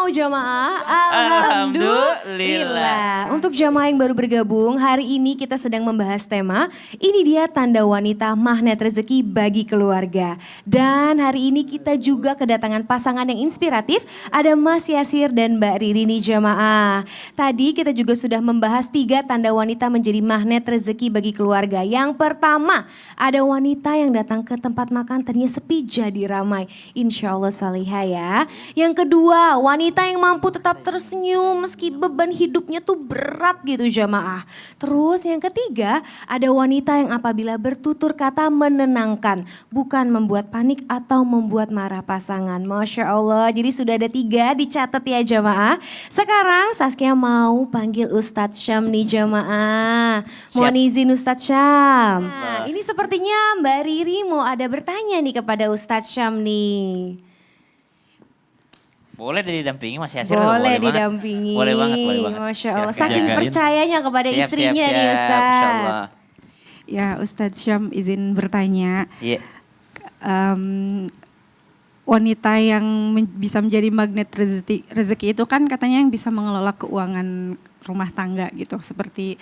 mau jamaah? Alhamdulillah. Untuk jamaah yang baru bergabung, hari ini kita sedang membahas tema, ini dia tanda wanita magnet rezeki bagi keluarga. Dan hari ini kita juga kedatangan pasangan yang inspiratif, ada Mas Yasir dan Mbak Riri nih jamaah. Tadi kita juga sudah membahas 3 tanda wanita menjadi magnet rezeki bagi keluarga. Yang pertama, ada wanita yang datang ke tempat makan ternyata sepi jadi ramai. Insya Allah salihah ya. Yang kedua, wanita yang mampu tetap tersenyum meski beban hidupnya tuh berat gitu jamaah. Terus yang ketiga, ada wanita yang apabila bertutur kata menenangkan, bukan membuat panik atau membuat marah pasangan. Masya Allah, jadi sudah ada 3 dicatat ya jamaah. Sekarang Saskia mau panggil Ustadz Syam nih jamaah. Mohon izin Ustadz Syam. Nah, ini sepertinya Mbak Riri mau ada bertanya nih kepada Ustadz Syam nih. Boleh didampingi Mas Yasir? Boleh didampingi. Boleh banget. Masya Allah, Silakan. saking percayanya kepada istrinya nih Masya Ustadz. Allah. Ya Ustadz Syam izin bertanya. Iya. Wanita yang bisa menjadi magnet rezeki itu kan katanya yang bisa mengelola keuangan rumah tangga gitu. Seperti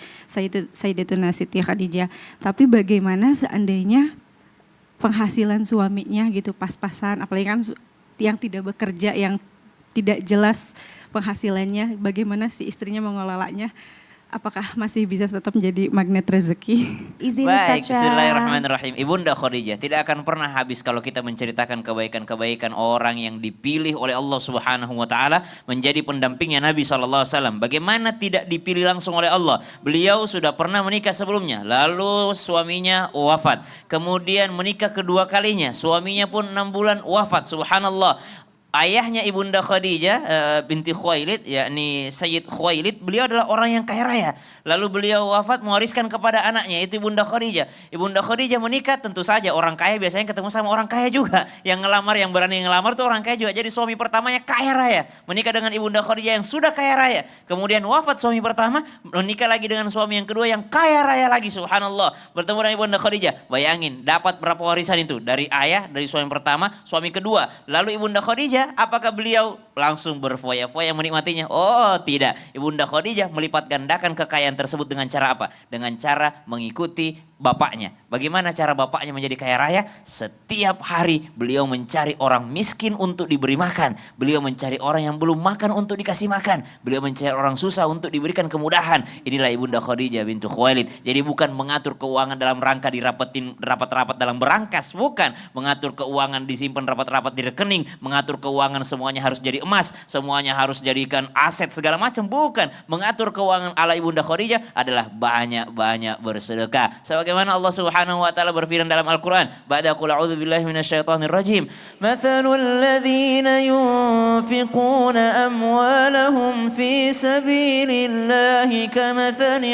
Sayyidatuna Siti Khadijah. Tapi bagaimana seandainya penghasilan suaminya gitu pas-pasan. Apalagi kan yang tidak bekerja, yang tidak jelas penghasilannya, bagaimana si istrinya mengelolanya, apakah masih bisa tetap menjadi magnet rezeki? Izin Baik, Ustadz Syam. bismillahirrahmanirrahim. Ibunda Khadijah, tidak akan pernah habis kalau kita menceritakan kebaikan-kebaikan orang yang dipilih oleh Allah Subhanahu wa taala menjadi pendampingnya Nabi SAW. Bagaimana tidak dipilih langsung oleh Allah? Beliau sudah pernah menikah sebelumnya, lalu suaminya wafat. Kemudian menikah kedua kalinya, suaminya pun 6 bulan wafat. Subhanallah. Ayahnya Ibunda Khadijah binti Khuwailid, yakni Sayyid Khuwailid, beliau adalah orang yang kaya raya. Lalu beliau wafat mewariskan kepada anaknya, itu Ibunda Khadijah. Ibunda Khadijah menikah, tentu saja orang kaya biasanya ketemu sama orang kaya juga. Yang ngelamar, yang berani ngelamar tuh orang kaya juga. Jadi suami pertamanya kaya raya, menikah dengan Ibunda Khadijah yang sudah kaya raya. Kemudian wafat suami pertama, menikah lagi dengan suami yang kedua yang kaya raya lagi, subhanallah. Bertemu dengan Ibunda Khadijah, bayangin dapat berapa warisan itu? Dari ayah, dari suami pertama, suami kedua. Lalu Ibunda Khadijah, apakah beliau langsung berfoya-foya menikmatinya? Oh tidak, Ibunda Khadijah melipat gandakan kekayaan tersebut dengan cara apa? Dengan cara mengikuti bapaknya. Bagaimana cara bapaknya menjadi kaya raya? Setiap hari beliau mencari orang miskin untuk diberi makan. Beliau mencari orang yang belum makan untuk dikasih makan. Beliau mencari orang susah untuk diberikan kemudahan. Inilah Ibunda Khadijah bintu Khuwailid. Jadi bukan mengatur keuangan dalam rangka dirapetin rapat-rapat dalam berangkas. Bukan. Mengatur keuangan disimpan rapat-rapat di rekening. Mengatur keuangan semuanya harus jadi emas. Semuanya harus jadikan aset segala macam. Bukan. Mengatur keuangan ala Ibunda Khadijah adalah banyak-banyak bersedekah. Sebagaimana Allah Subhanahu wa taala berfirman dalam Al-Qur'an, ba'da qul a'udzu billahi minasyaitonir rajim. Mathalul ladzina yunfiquna amwalahum fi sabilillahi kamathali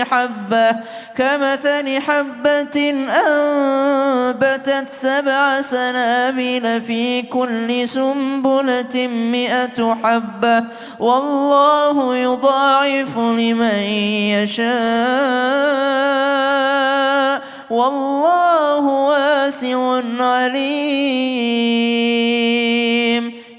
habbatin anbatat sab'a sanabila fi kulli sumbulatin mi'atu habbah wallahu yudha'ifu liman yasha. Wallahu wasi'un alim.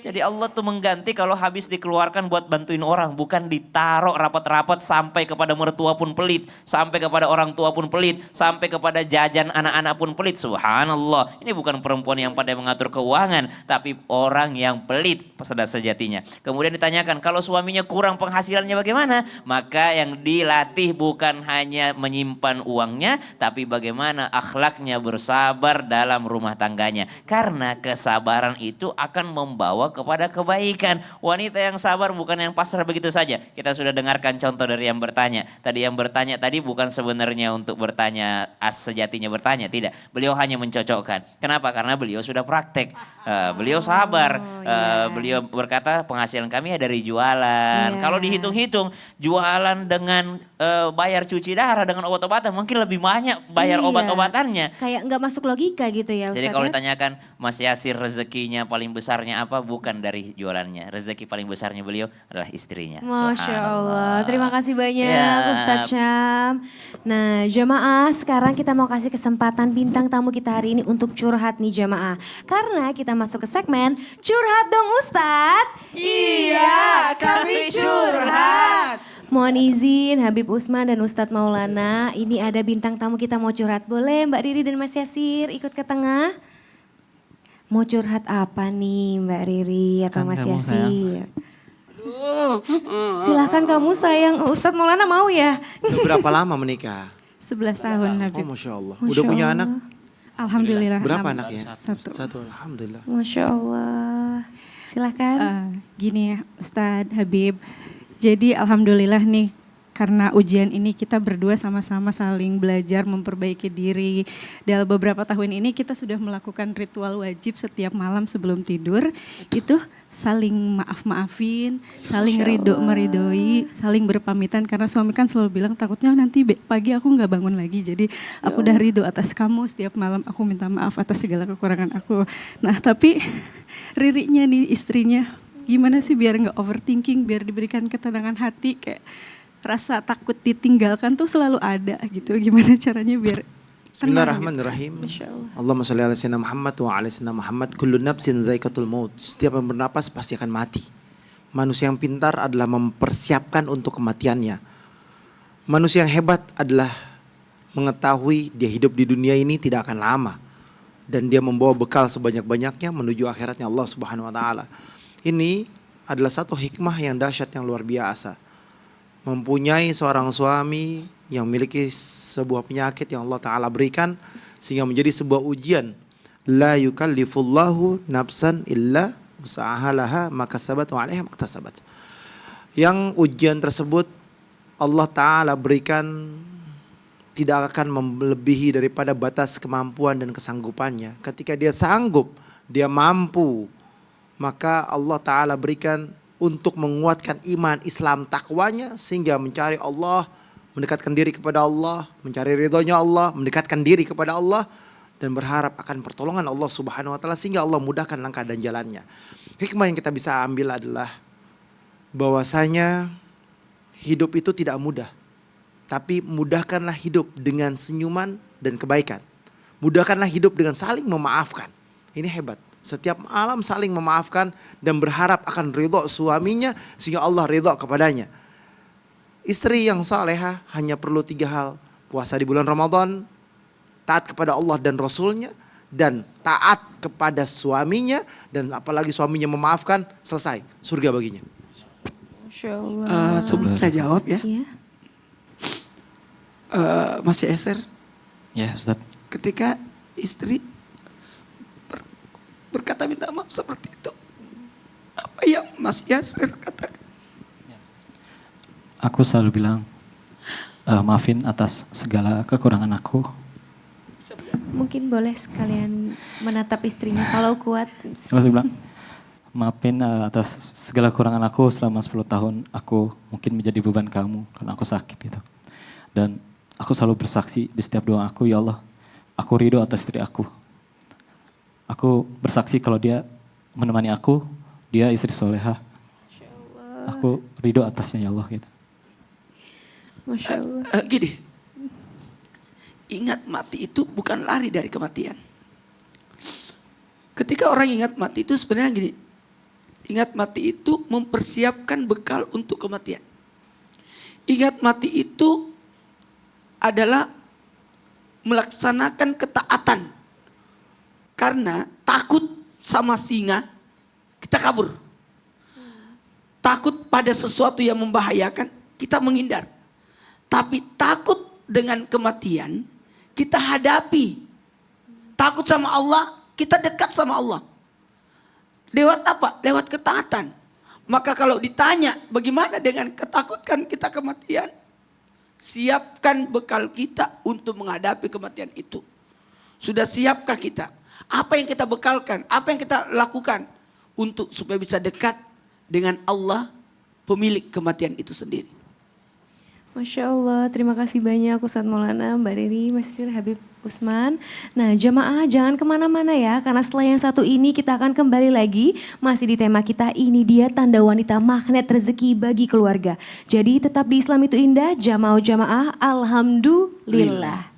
Jadi Allah tuh mengganti kalau habis dikeluarkan buat bantuin orang. Bukan ditaruh rapat-rapat sampai kepada mertua pun pelit. Sampai kepada orang tua pun pelit. Sampai kepada jajan anak-anak pun pelit. Subhanallah. Ini bukan perempuan yang pandai mengatur keuangan. Tapi orang yang pelit pada sejatinya. Kemudian ditanyakan kalau suaminya kurang penghasilannya bagaimana? Maka yang dilatih bukan hanya menyimpan uangnya. Tapi bagaimana akhlaknya bersabar dalam rumah tangganya. Karena kesabaran itu akan membawa kepada kebaikan. Wanita yang sabar bukan yang pasrah begitu saja. Kita sudah dengarkan contoh dari yang bertanya. Tadi yang bertanya tadi bukan sebenarnya untuk bertanya sejatinya bertanya, tidak. Beliau hanya mencocokkan. Kenapa? Karena beliau sudah praktek. Beliau sabar. Beliau berkata penghasilan kami ya dari jualan. Kalau dihitung-hitung jualan dengan bayar cuci darah dengan obat-obatan mungkin lebih banyak bayar obat-obatannya. Kayak nggak masuk logika gitu ya Ustadz. Jadi kalau ya? ditanyakan Mas Yasir rezekinya paling besarnya apa? Bukan bukan dari jualannya. Rezeki paling besarnya beliau adalah istrinya. Masya Allah, Subhanallah. terima kasih banyak Siap. Ustadz Syam. Nah jamaah, sekarang kita mau kasih kesempatan bintang tamu kita hari ini untuk curhat nih jamaah. Karena kita masuk ke segmen Curhat Dong Ustadz. Iya, kami curhat. Mohon izin Habib Usman dan Ustadz Maulana, ini ada bintang tamu kita mau curhat. Boleh Mbak Riri dan Mas Yasir ikut ke tengah? Mau curhat apa nih Mbak Riri atau Kan Mas kamu, Yasir? Silahkan kamu sayang, Ustadz Maulana mau ya? Berapa lama menikah? 11 tahun Oh Habib. Masya Allah. Masya Udah punya Allah. anak? Alhamdulillah. Berapa enam. anaknya? Satu. Alhamdulillah. Masya Allah. Silahkan. Gini ya Ustadz Habib, jadi alhamdulillah nih karena ujian ini kita berdua sama-sama saling belajar memperbaiki diri. Dalam beberapa tahun ini kita sudah melakukan ritual wajib setiap malam sebelum tidur, itu saling maaf-maafin, saling meridoi, saling berpamitan karena suami kan selalu bilang takutnya nanti pagi aku nggak bangun lagi. Jadi aku udah ridho atas kamu, setiap malam aku minta maaf atas segala kekurangan aku. Nah tapi Ririnya nih istrinya gimana sih biar nggak overthinking, biar diberikan ketenangan hati, kayak rasa takut ditinggalkan tuh selalu ada gitu. Gimana caranya biar tenang gitu. Bismillahirrahmanirrahim. Masya Allah. Allahumma sholli ala sayyidina Muhammad wa ala sayyidina Muhammad. Kullu nafsin dha'iqatul maut. Setiap yang bernapas pasti akan mati. Manusia yang pintar adalah mempersiapkan untuk kematiannya. Manusia yang hebat adalah mengetahui dia hidup di dunia ini tidak akan lama. Dan dia membawa bekal sebanyak-banyaknya menuju akhiratnya Allah Subhanahu wa taala. Ini adalah satu hikmah yang dahsyat yang luar biasa. Mempunyai seorang suami yang memiliki sebuah penyakit yang Allah taala berikan sehingga menjadi sebuah ujian. La yukallifullahu nafsan illa usahaha laha makasabat wa 'alaiha maktasabat. Yang ujian tersebut Allah taala berikan tidak akan melebihi daripada batas kemampuan dan kesanggupannya. Ketika dia sanggup, dia mampu, maka Allah Ta'ala berikan untuk menguatkan iman, Islam, takwanya sehingga mencari Allah, mendekatkan diri kepada Allah, mencari ridhonya Allah, mendekatkan diri kepada Allah dan berharap akan pertolongan Allah Subhanahu wa taala sehingga Allah mudahkan langkah dan jalannya. Hikmah yang kita bisa ambil adalah bahwasanya hidup itu tidak mudah. Tapi mudahkanlah hidup dengan senyuman dan kebaikan. Mudahkanlah hidup dengan saling memaafkan. Ini hebat. Setiap malam saling memaafkan dan berharap akan ridho suaminya sehingga Allah ridho kepadanya. Istri yang salehah hanya perlu 3 hal. Puasa di bulan Ramadan, taat kepada Allah dan Rasulnya, dan taat kepada suaminya, dan apalagi suaminya memaafkan, selesai. Surga baginya. Masya Allah. Sebelum saya jawab ya, Iya. Mas Yasir, Ya Ustaz. ketika istri berkata minta maaf seperti itu, apa yang Mas Yasir katakan? Aku selalu bilang, maafin atas segala kekurangan aku. Mungkin boleh sekalian menatap istrinya kalau kuat. Aku selalu bilang, maafin atas segala kekurangan aku selama 10 tahun. Aku mungkin menjadi beban kamu karena aku sakit gitu. Dan aku selalu bersaksi di setiap doa aku, ya Allah, aku ridho atas istri aku. Aku bersaksi kalau dia menemani aku, dia istri solehah. Aku ridho atasnya, ya Allah gitu. Masya Allah. Gini, ingat mati itu bukan lari dari kematian. Ketika orang ingat mati itu sebenarnya gini, ingat mati itu mempersiapkan bekal untuk kematian. Ingat mati itu adalah melaksanakan ketaatan. Karena takut sama singa, kita kabur. Takut pada sesuatu yang membahayakan, kita menghindar. Tapi takut dengan kematian, kita hadapi. Takut sama Allah, kita dekat sama Allah. Lewat apa? Lewat ketaatan. Maka kalau ditanya bagaimana dengan ketakutkan kita kematian, siapkan bekal kita untuk menghadapi kematian itu. Sudah siapkah kita? Apa yang kita bekalkan? Apa yang kita lakukan untuk supaya bisa dekat dengan Allah, pemilik kematian itu sendiri? Masya Allah, terima kasih banyak Ustadz Maulana, Mbak Riri, Mas Yasir, Habib Usman. Nah, jamaah jangan kemana-mana ya, karena setelah yang satu ini kita akan kembali lagi masih di tema kita, ini dia tanda wanita magnet rezeki bagi keluarga. Jadi tetap di Islam itu indah, jamaah-jamaah, alhamdulillah.